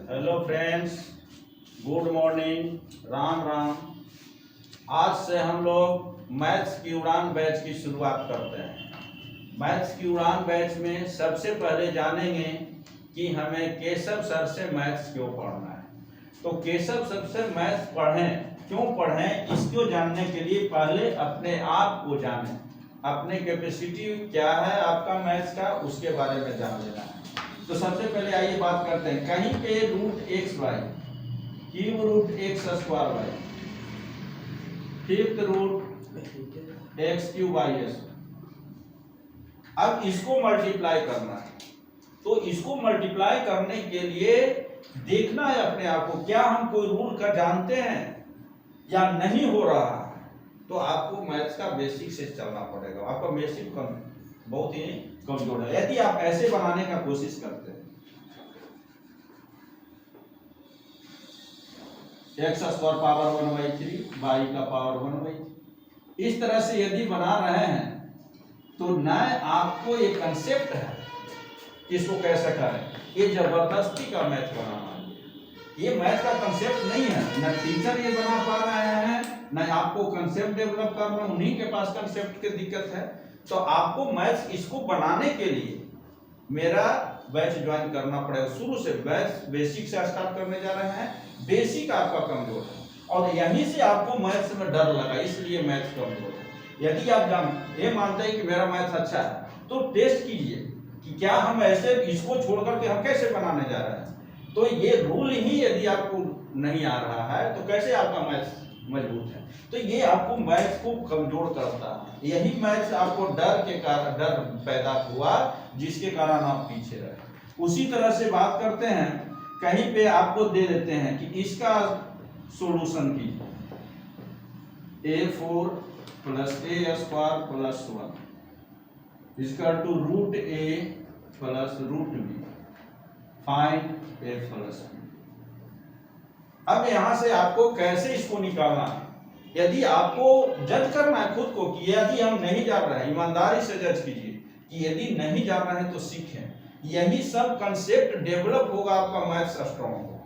Hello friends, good morning, Ram Ram. आज से हम लोग मैथ्स की उड़ान बैच की शुरुआत करते हैं। मैथ्स की उड़ान बैच में सबसे पहले जानेंगे कि हमें केशव सर से मैथ्स क्यों पढ़ना है। तो केशव सर से मैथ्स क्यों पढ़ें, इसको जानने के लिए पहले अपने आप को जानें। अपने कैपेसिटी क्या है आपका मैथ्स का, उसके बारे में जान लेना है। तो सबसे पहले आइए बात करते हैं। कहीं पे root X Y, cube root X square Y, fifth root X cube Y S. अब इसको मल्टीप्लाई करना है। तो इसको मल्टीप्लाई करने के लिए देखना है अपने आप को, क्या हम कोई रूल का जानते हैं या नहीं हो रहा है। तो आपको मैथ्स का बेसिक से चलना पड़ेगा। आपका बेसिक बहुत ही कमजोर है। यदि आप ऐसे बनाने का कोशिश करते हैं, एक्स स्क्वायर पावर 1/3 वाई का पावर 1/3, इस तरह से यदि बना रहे हैं तो न आपको एक कंसेप्ट है, इसको कैसे करें। ये जबरदस्ती का मैथ बनाना है, ये मैथ का कंसेप्ट नहीं है। न टीचर ये बना पा रहे हैं, न आपको कंसेप्ट डेवलप करना, उन्हीं के पास कंसेप्ट की दिक्कत है। तो आपको मैथ्स इसको बनाने के लिए मेरा बैच ज्वाइन करना पड़ेगा। शुरू से बैच बेसिक से स्टार्ट करने जा रहे हैं। बेसिक आपका कमजोर है और यहीं से आपको मैथ्स में डर लगा, इसलिए मैथ्स कमजोर है। यदि आप ये मानते हैं कि मेरा मैथ्स अच्छा है तो टेस्ट कीजिए कि क्या हम ऐसे इसको छोड़ करके हम कैसे बनाने जा रहे हैं। तो ये रूल ही यदि आपको नहीं आ रहा है तो कैसे आपका मैथ्स मजबूत है। तो ये आपको मैथ्स को कमजोर करता है। यही मैथ्स आपको डर पैदा हुआ, जिसके कारण आप पीछे रहे। उसी तरह से बात करते हैं, कहीं पे आपको दे देते हैं कि इसका सॉल्यूशन कीजिए। a4 + a² + 1 equal to √a + √b, find a + b। अब यहां से आपको कैसे इसको निकालना है। यदि आपको जज करना है खुद को कि यदि हम नहीं जान रहे हैं, ईमानदारी से जज कीजिए कि यदि नहीं जान रहे हैं तो सीखें। यही सब कंसेप्ट डेवलप होगा, आपका मैथ्स स्ट्रॉन्ग होगा।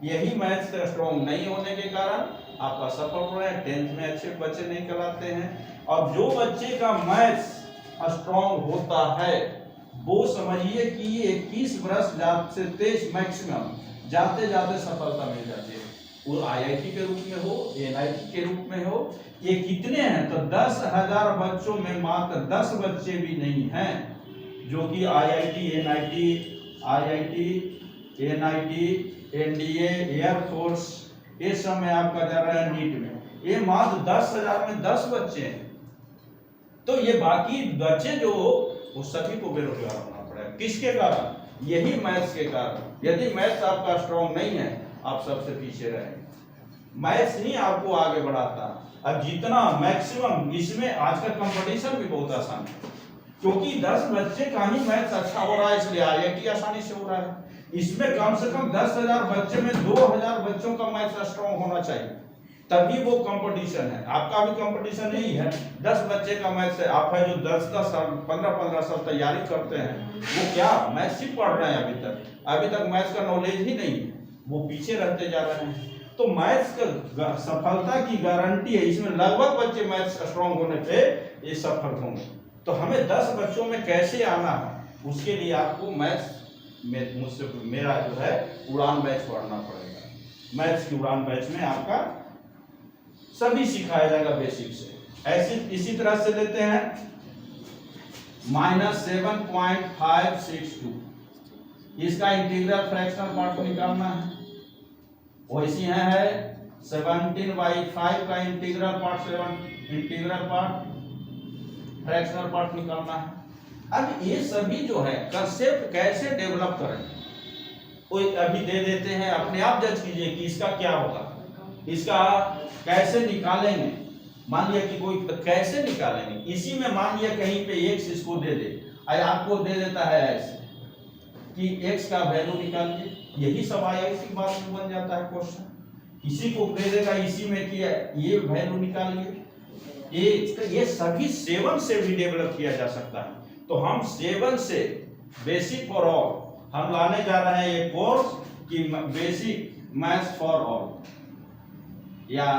यही मैथ्स स्ट्रॉन्ग नहीं होने के कारण आपका सफल हो रहा है। 10th में अच्छे बच्चे नहीं कहलाते हैं। और जो बच्चे का मैथ्स स्ट्रॉन्ग होता है वो समझिए कि 21 वर्ष से 23 मैक्सिमम जाते जाते सफलता मिल जाती है। वो IIT के रूप में हो, NIT के रूप में हो। ये कितने हैं तो 10,000 बच्चों में मात्र 10 बच्चे भी नहीं हैं जो कि IIT, NIT, NDA, एयरफोर्स, ये सब में आपका जा रहा है नीट में। ये मात्र 10,000 में 10 बच्चे हैं। तो ये बाकी बच्चे जो वो सभी को बेरोजगार होना पड़ेगा। किसके कारण? यही मैथ्स के कारण। यदि मैथ्स आपका स्ट्रॉन्ग नहीं है आप सबसे पीछे रहेंगे। मैथ्स ही आपको आगे बढ़ाता है। अब जितना मैक्सिमम इसमें आज का कंपटीशन भी बहुत आसान है, क्योंकि 10 बच्चे का ही मैथ्स अच्छा हो रहा है, इसलिए IIT आसानी से हो रहा है। इसमें कम से कम 10,000 बच्चे में 2,000 बच्चों का मैथ्स स्ट्रॉन्ग होना चाहिए, तभी वो कंपटीशन है। आपका भी कंपटीशन यही है। 10 बच्चे का मैथ्स है, आप है जो 10-10 साल 15-15 साल तैयारी करते हैं, वो क्या मैथ्स ही पढ़ रहे हैं अभी तक मैथ्स का नॉलेज ही नहीं है, वो पीछे रहते जा रहे हैं। तो मैथ्स का सफलता की गारंटी है। इसमें लगभग बच्चे मैथ्स स्ट्रॉन्ग होने पे ये सफल होंगे। तो हमें 10 बच्चों में कैसे आना है, उसके लिए आपको मैथ्स मुझसे मेरा जो है उड़ान बैच पढ़ना पड़ेगा। मैथ्स की उड़ान बैच में आपका सभी सिखाया जाएगा बेसिक से। ऐसे इसी तरह से लेते हैं -7.562, इसका इंटीग्रल फ्रैक्शनल पार्ट निकालना है। वैसी है 17/5 का इंटीग्रल पार्ट फ्रैक्शनल पार्ट निकालना है। अब ये सभी जो है कंसेप्ट कैसे डेवलप करें, वो अभी दे देते हैं। अपने आप जज कीजिए कि इसका क्या होगा, इसका कैसे निकालेंगे। मान लिया कि कोई कैसे निकालेंगे, इसी में मान लिया कहीं पे x इसको दे दे, आपको दे देता है ऐसे कि x का वैल्यू निकालिए। यही सब IIT बाद में बन जाता है क्वेश्चन। किसी को दे देगा इसी में कि ये वैल्यू निकालिए। ये सभी 7 से भी डेवलप किया जा सकता है। तो हम 7 से बेसिक फॉर ऑल हम लाने जा रहे हैं ये कोर्स कि बेसिक मैथ्स फॉर ऑल या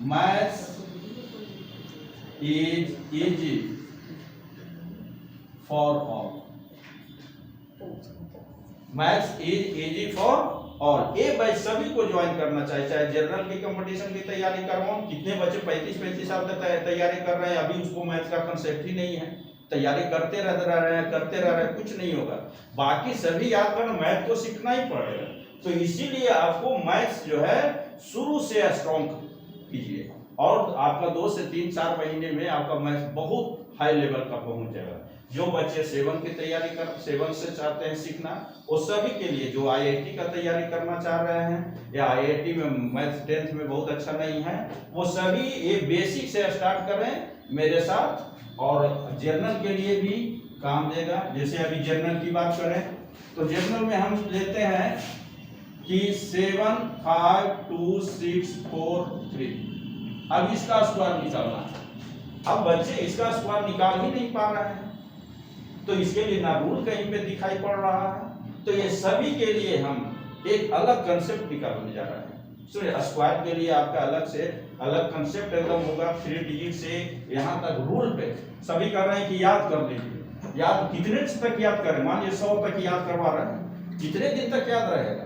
maths is easy for all, maths is easy for all. ये बैच सभी को ज्वाइन करना चाहिए, चाहे जनरल की कंपटीशन की तैयारी कर रहा हूँ। कितने बच्चे 35-35 साल तक तैयारी कर रहे हैं, अभी उसको मैथ्स का कंसेप्ट ही नहीं है, तैयारी करते रह रहे हैं, कुछ नहीं होगा। बाकी सभी याद करना, मैथ को सीखना ही पड़ेगा। तो इसीलिए आपको मैथ्स जो है शुरू से स्ट्रॉन्ग कीजिए, और आपका 2 से 3-4 महीने में आपका मैथ्स बहुत हाई लेवल का पहुंच जाएगा। जो बच्चे 7 की तैयारी 7 से चाहते हैं सीखना, वो सभी के लिए, जो IIT का तैयारी करना चाह रहे हैं या IIT में मैथ्स 10th में बहुत अच्छा नहीं है, वो सभी ये बेसिक से स्टार्ट करें मेरे साथ, और जर्नल के लिए भी काम देगा। जैसे अभी जर्नल की बात करें तो जर्नल में हम लेते हैं कि 7, 5, 2, 6, 4, 3। अब इसका स्क्वायर निकालना है। अब बच्चे इसका स्क्वायर निकाल ही नहीं पा रहे हैं, तो इसके लिए ना रूल कहीं पे दिखाई पड़ रहा है। तो ये सभी के लिए हम एक अलग कंसेप्ट निकालने जा रहे हैं। स्क्वायर के लिए आपका अलग से अलग कंसेप्ट एकदम होगा, 3 डिजिट से यहाँ तक रूल पे सभी कर रहे हैं कि याद कर लीजिए। याद कितने तक याद करें, मान लीजिए 100 तक याद करवा रहे हैं, कितने दिन तक याद रहेगा?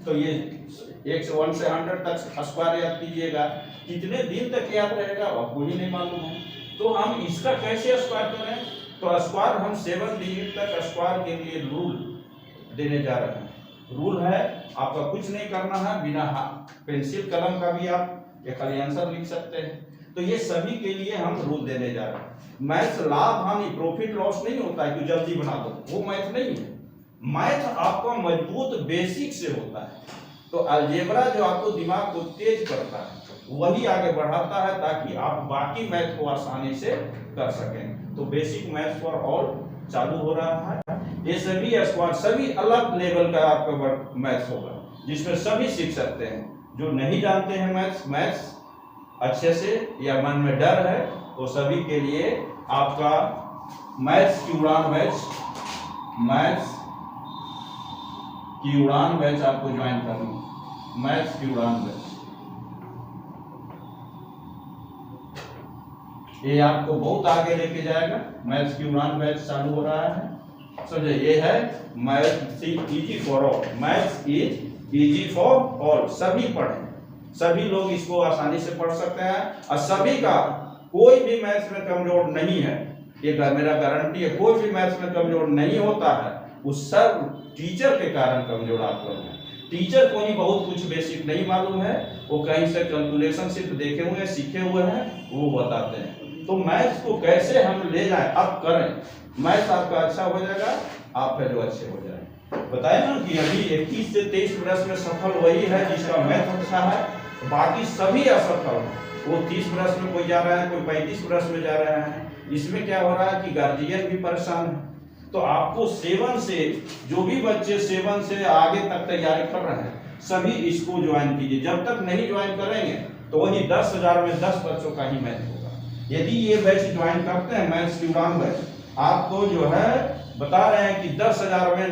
तो ये 1 से 100 तक स्क्वायर याद कीजिएगा, कितने दिन तक याद रहेगा आपको ही नहीं मालूम है। तो हम इसका कैसे स्क्वायर करें? तो स्क्वायर हम 7 डिजिट तक स्क्वायर के लिए रूल देने जा रहे हैं। रूल है, आपका कुछ नहीं करना है, बिना पेंसिल कलम का भी आप एक खाली आंसर लिख सकते हैं। तो ये सभी के लिए हम रूल देने जा रहे हैं। मैथ लाभ हानि प्रॉफिट लॉस नहीं होता है कि जल्दी बना दो, वो मैथ नहीं है। मैथ आपका मजबूत बेसिक से होता है। तो अलजेब्रा जो आपको दिमाग को तेज करता है, वही आगे बढ़ाता है, ताकि आप बाकी मैथ को आसानी से कर सकें। तो बेसिक मैथ फॉर ऑल चालू हो रहा है। ये सभी स्क्वायर, सभी अलग लेवल का आपका मैथ्स होगा, जिसमें सभी सीख सकते हैं। जो नहीं जानते हैं मैथ्स अच्छे से या मन में डर है, तो सभी के लिए आपका मैथ्स की उड़ान बैच आपको ज्वाइन करनी। मैथ्स की उड़ान बैच ये आपको बहुत आगे लेके जाएगा। मैथ्स की उड़ान बैच चालू हो रहा है। समझे, ये है maths easy for all, maths is easy for all. सभी पढ़ें, सभी लोग इसको आसानी से पढ़ सकते हैं, और सभी का कोई भी मैथ्स में कमजोर नहीं है। ये मेरा गारंटी है, कोई भी मैथ्स में कमजोर नहीं होता है। वो सब टीचर के कारण कमजोर आप लोग हैं। टीचर को ही बहुत कुछ बेसिक नहीं मालूम है, वो कहीं से कैलकुलेशन सिर्फ देखे हुए सीखे हुए हैं, वो बताते हैं। तो मैथ्स को कैसे हम ले जाएं, अब करें, मैथ्स आपका अच्छा हो जाएगा, आप फिर जो अच्छे हो जाए। बताए ना कि अभी 21 से 23 वर्ष में सफल वही है जिसका मैथ अच्छा है, बाकी सभी असफल हैं। वो 30 वर्ष में कोई जा रहा है, कोई 35 वर्ष में जा रहा है। इसमें क्या हो रहा है कि गार्जियन भी परेशान है। तो आपको 7 से, जो भी बच्चे 7 से आगे तक तैयारी कर रहे हैं, सभी इसको ज्वाइन कीजिए। जब तक नहीं ज्वाइन करेंगे तो वही 10,000 में 10 बच्चों का ही मैथ होगा। यदि ये बैच ज्वाइन करते हैं मैथ्स की उड़ान बैच, आपको जो है बता रहे हैं कि 10,000 में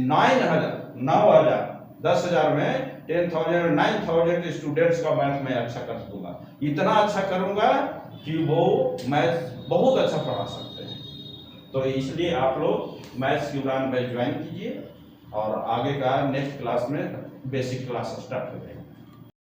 9,000 10,000 में 10,000 9,000 स्टूडेंट्स का मैथ में अच्छा कर दूंगा। इतना अच्छा करूंगा कि वो मैथ बहुत अच्छा पढ़ा सकते हैं। तो इसलिए आप लोग मैथ्स की उड़ान बैच ज्वाइन कीजिए, और आगे का नेक्स्ट क्लास में बेसिक क्लास स्टार्ट करेंगे।